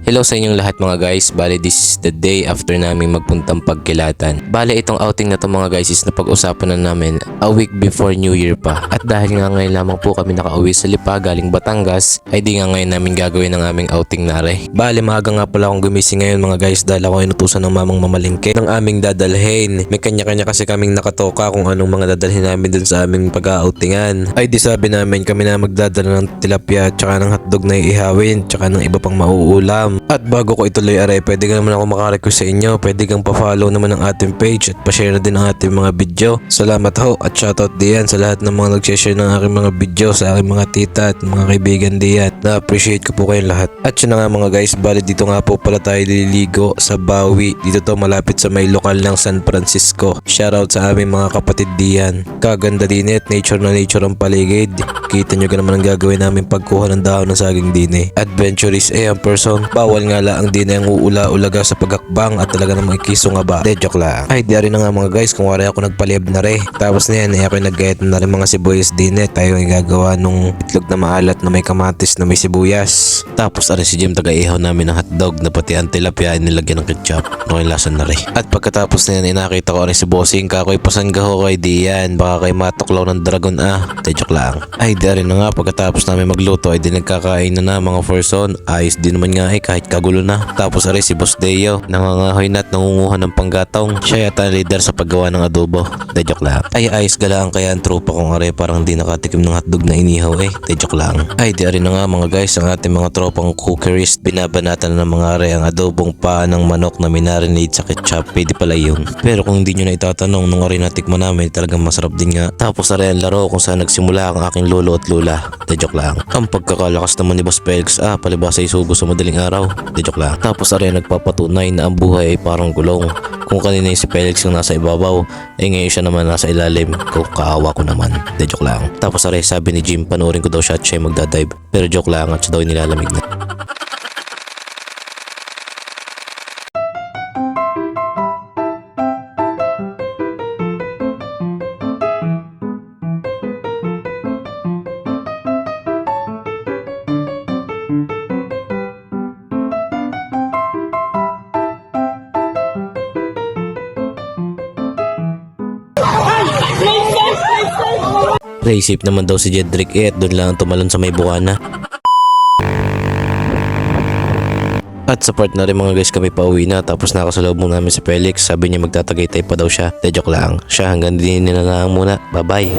Hello sa inyong lahat mga guys. Bale, this is the day after namin magpuntang Pagkilatan. Bale, itong outing na to mga guys is napag-usapan na namin a week before New Year pa. At dahil nga ngayon lamang po kami nakauwi sa Lipa galing Batangas, ay di nga ngayon namin gagawin ang aming outing na re. Bale, maaga nga pala akong gumising ngayon mga guys dahil ako inutusan ng mamang mamalingke ng aming dadalhin. May kanya-kanya kasi kaming nakatoka kung anong mga dadalhin namin dun sa aming pag-outingan. Ay di sabi namin kami na magdadala ng tilapia tsaka ng hotdog na iihawin tsaka ng iba pang mauulam. At bago ko ituloy aray, pwede ka naman ako makarequest sa inyo. Pwede kang pa-follow naman ang ating page at pa-share na din ang ating mga video. Salamat ho at shoutout diyan sa lahat ng mga nag-share ng aking mga video sa aking mga tita at mga kaibigan diyan. Na-appreciate ko po kayong lahat. At yun na nga mga guys, bali dito nga po pala tayo liligo sa Bawi. Dito to malapit sa may lokal ng San Francisco. Shoutout sa aming mga kapatid diyan. Kaganda din at nature na nature ang paligid. Kita nyo ka naman ang gagawin namin pagkuha ng dahon ng saging dine. Adventurous ang person. Bawal nga lang din ang uula-ulaga sa pagakbang at talaga namang ikiso nga ba. De joke lang. Ay di rin na nga mga guys kung wari ako nagpaliyab na re. Tapos na yan ay ako naggayat na rin mga sibuyas din tayo ay gagawa nung itlog na maalat na may kamatis na may sibuyas. Tapos arin si Jim taga-ihaw namin ng hotdog na pati ang tilapia ay nilagyan ng ketchup. Okay lasan na re. At pagkatapos na yan nakita ko rin si Bossing kakoy pasanggaho kay diyan. Baka kay matuklaw ng dragon De joke lang. Ay di rin na nga pagkatapos namin magluto ay di nagkakain na mga person. Ayos din naman nga kahit kagulo na. Tapos aray si Boss Deo nangangahoy na at nangunguha ng panggatong. Siya yata leader sa paggawa ng adobo. De joke lang. Ay ayos galaan kaya ang tropa kong aray parang di nakatikim ng hotdog na inihaw De joke lang. Ay di rin na nga mga guys ang ating mga tropang cookeries. Binabanatan na ng mga aray ang adobong paa ng manok na minarinade sa ketchup. Pwede pala yun. Pero kung hindi nyo na itatanong nung aray natikman namin talagang masarap din nga. Tapos aray ang laro kung saan nagsimula ang aking lolo at lula. De joke lang. Ang pagkakalakas naman ni Boss Felix palibasa ay sugo sa madaling araw. De joke lang. Tapos aray nagpapatunay na ang buhay ay parang gulong. Kung kanina si Felix yung nasa ibabaw, ay ngayon siya naman nasa ilalim. Kaawa ko naman. De joke lang. Tapos aray sabi ni Jim panoorin ko daw siya at siya magdadive. Pero joke lang at siya daw nilalamig na. Safe naman daw si Jedrick at doon lang tumalon sa may bukana. At sa part na rin mga guys kami pauwi na tapos nakasalubong namin si Felix. Sabi niya magtatagaytay pa daw siya. De joke lang. Siya hanggang din na lang muna. Bye bye.